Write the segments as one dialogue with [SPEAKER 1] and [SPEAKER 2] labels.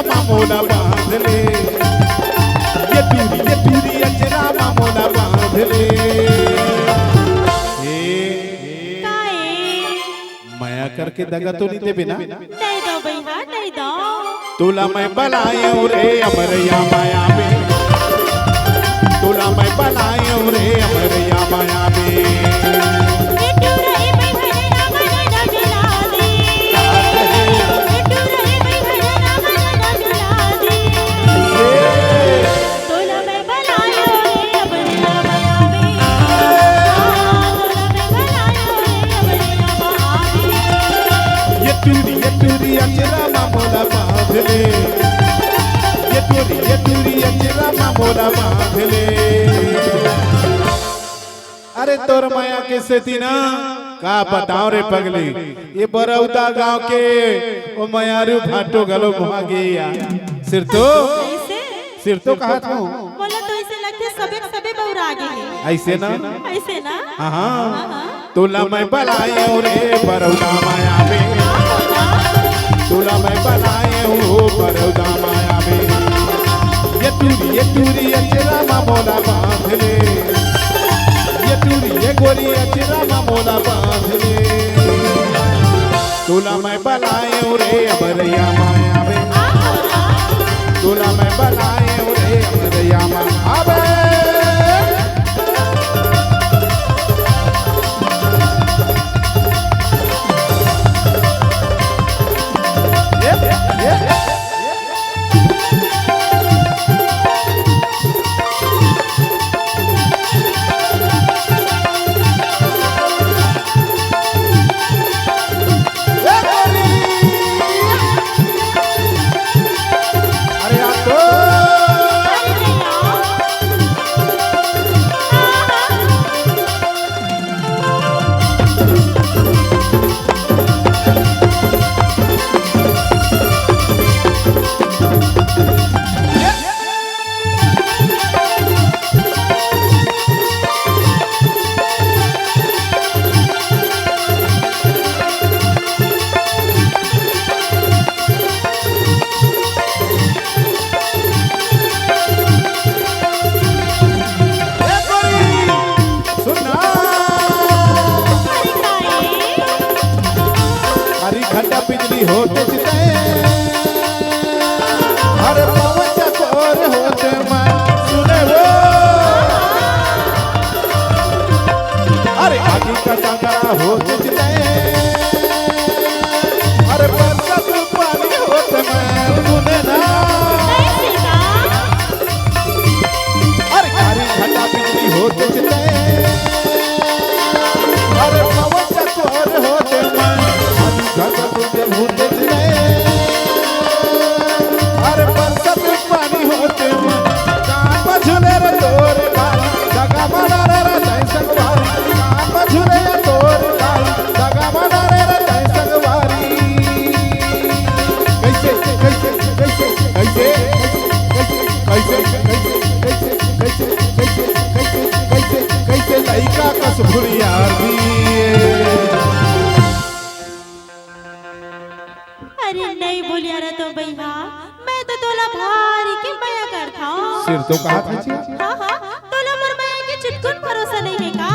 [SPEAKER 1] मामोला बांध ले, ये टूरी अचरा मामोला बांध ले। माया करके दगा तो नहीं दे बिना,
[SPEAKER 2] नहीं दो भैया नहीं दो।
[SPEAKER 1] तुला मैं बलायूं रे अमरया माया में, तुला मैं बलायूं रे अमरया माया में। टूरी अचरा मामोला बांध ले, ये टूरी अचरा मामोला बांध ले। अरे तोर माया के सेती ना का बताओ रे पगली, ये बरौदा गांव के ओ मयारू भाटो गलो घुमा गया। सिर तो कहा था
[SPEAKER 2] बोला तो ऐसे लगते सबे बहुरा गए।
[SPEAKER 1] ऐसे ना
[SPEAKER 2] हाँ।
[SPEAKER 1] तुला मैं बलायूं रे बरौदा माया में, तुला मैं बलायूं बरौदा माया में। ये टूरी अचरा मामोला बांध ले, ये गोरी अचरा मामोला बांध ले। तुला मैं बलायूं रे अमरया माया में, तुला मैं बलायूं रे अमरया माया में। घटा बिजली होते चिते, हर पवन चकोर होते मैं सुने वो। अरे आगे का संगरा होते चिते, हर बरसात पानी होते मैं सुने ना। अरे कारी घटा बिजली होते चिते, हर पवन चकोर होते मैं अरे बरसात पानी होते काम झूले रे तोर भाई जगा बना रे जय संगवारी। काम झूले तोर भाई जगा बना रे जय संगवारी। कैसे कैसे कैसे कैसे कैसे कैसे कैसे कैसे कैसे कैसे कैसे लइका कस भुलिया
[SPEAKER 2] अरे नहीं बोलिया रे तो भैया, मैं तो तोला भारी के माया करता हूँ।
[SPEAKER 1] सिर तो कहा था जी।
[SPEAKER 2] हाँ तोला मोर माया के चिटकुन भरोसा नहीं है का?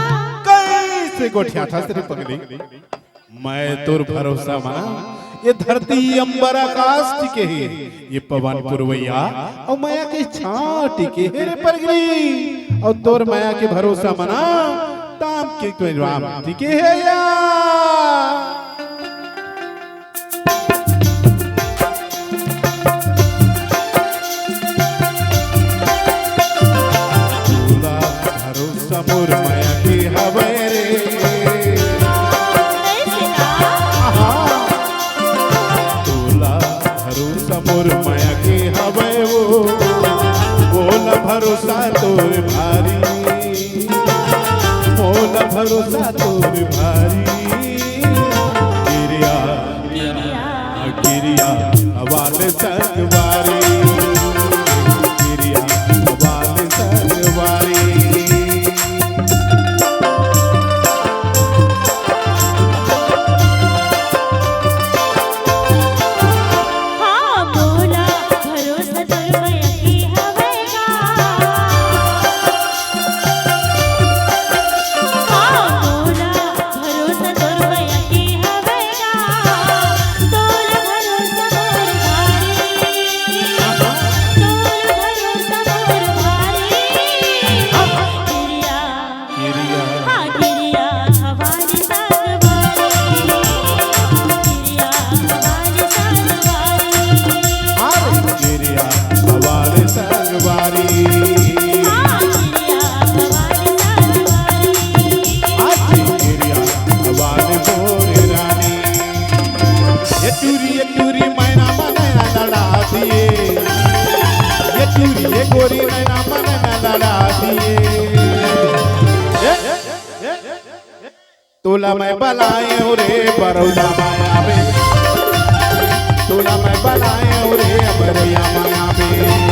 [SPEAKER 1] कैसे गोठिया था तेरे पगली, मैं तोर भरोसा माना। ये धरती अंबर आकाश टिके है, ये पवन पुरवैया और माया के छां टिके है रे पगली। और तोर माया के भरोसा माना ताम के कोई राम टिके है या। मोर माया की हवे रे, तोला भरोसा मोर माया की हवे वो, बोला भरोसा तोर भारी, बोला भरोसा तोर भारी। गिरिया गिरिया हवाले संगवारी, गिरिया हवाले संगवारी।
[SPEAKER 2] हाँ बोला
[SPEAKER 1] दिए, ये चूड़ी ये गोरी नैना मन न लड़ा दिए। तोला मैं बलाए रे बरौदा माया में, तोला मैं बलाए रे अमरिया माया में।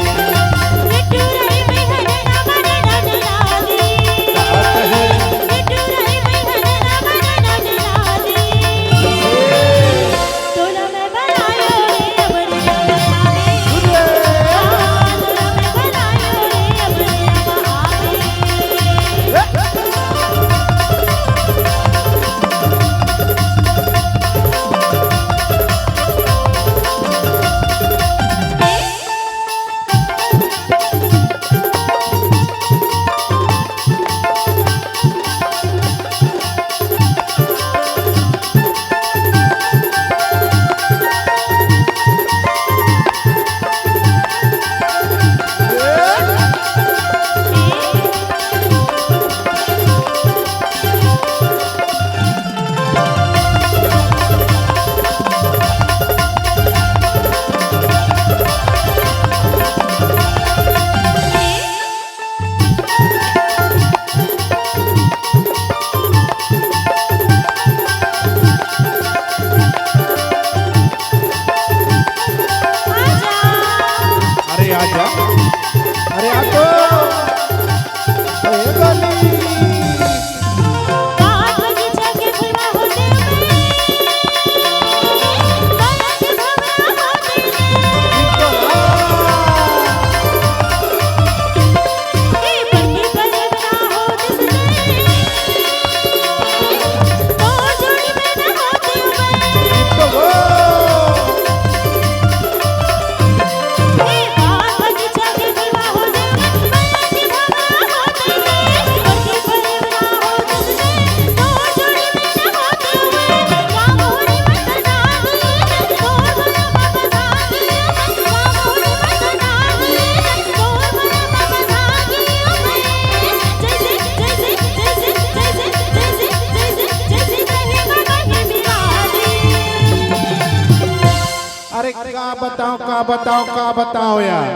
[SPEAKER 1] का बताओ यार।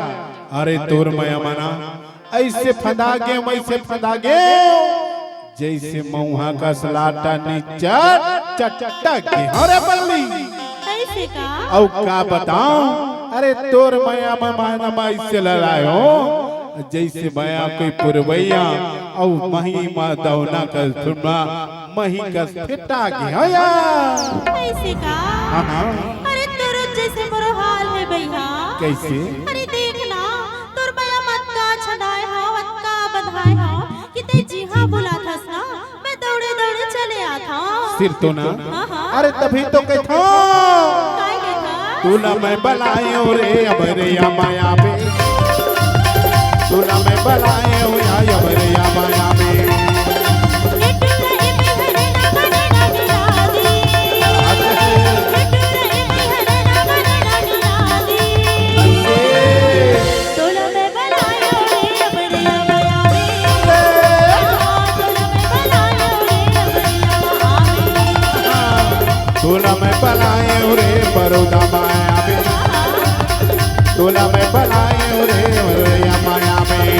[SPEAKER 1] अरे तोर मया मना ऐसे फंदा गे वैसे फंदा गे, जैसे मऊहा का सलाटा निचट चटटा के। अरे बल्ली
[SPEAKER 2] ऐसे का
[SPEAKER 1] औ का बताओ। अरे तोर मया मना ऐसे लड़ायो जैसे मया कोई पुरवैया औ मही मा दौना का सुना मही का फिटा गया यार।
[SPEAKER 2] ऐसे का अरे तोर जैसे मोर हाल है भैया।
[SPEAKER 1] कैसे?
[SPEAKER 2] अरे देखना तोर मया मत का छदाए हो मत का बधाए हो कि ते जी हां बोला था ना, मैं दौड़े दौड़े चले आता
[SPEAKER 1] सिर तो ना। अरे तभी तो कहता
[SPEAKER 2] काय कहता
[SPEAKER 1] तूला मैं बलायो रे अबरिया माया में, तूला मैं बलायो या अबरिया माया में। तोला मैं बलाए रे बरौदा माया में, तोला मैं बलाए रे अमरिया माया में।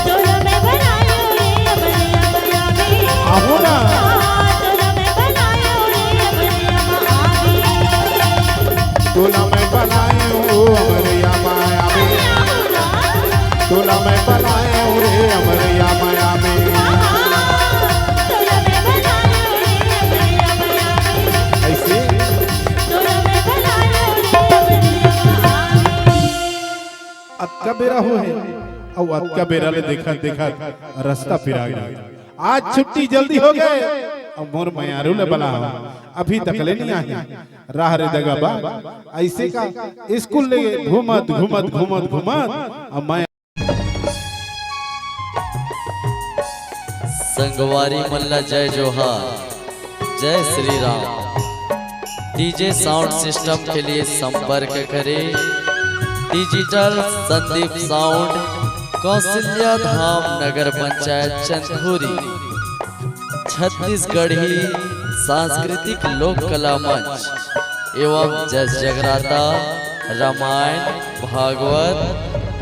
[SPEAKER 2] तोला मैं बनायो रे अमरिया माया में।
[SPEAKER 1] आहो ना
[SPEAKER 2] तोला मैं बनायो रे अमरिया माया में।
[SPEAKER 1] तोला मैं बलाए अमरिया माया में, तोला मैं बलाए रे अमरिया माया में। अक्का बेरा हो है और अक्का बेरा ले देखा देखा रास्ता फिरा गया। आज छुट्टी जल्दी हो गए और मोर मयारू ले बला अभी तक ले नहीं आई। राह रे दगा बा ऐसे का स्कूल ले घूमत घूमत घूमत घूमत अब मैं
[SPEAKER 3] संगवारी मल्ला जय जोहार, जय Shri Ram. DJ sound system के लिए संपर्क करें डिजिटल संदीप साउंड, कौशल्या धाम, नगर पंचायत चंदखुरी, छत्तीसगढ़ी सांस्कृतिक लोक कला मंच एवं जस जगराता रामायण, भागवत,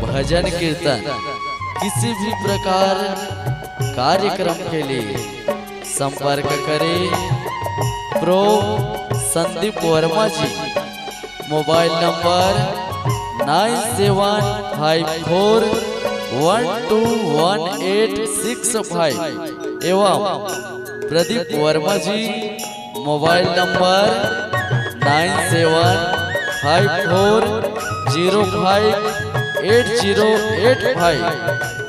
[SPEAKER 3] भजन कीर्तन किसी भी प्रकार कार्यक्रम के लिए संपर्क करें प्रो संदीप वर्मा जी। मोबाइल नंबर 9754121865 एवं प्रदीप वर्मा जी मोबाइल नंबर 9754058085।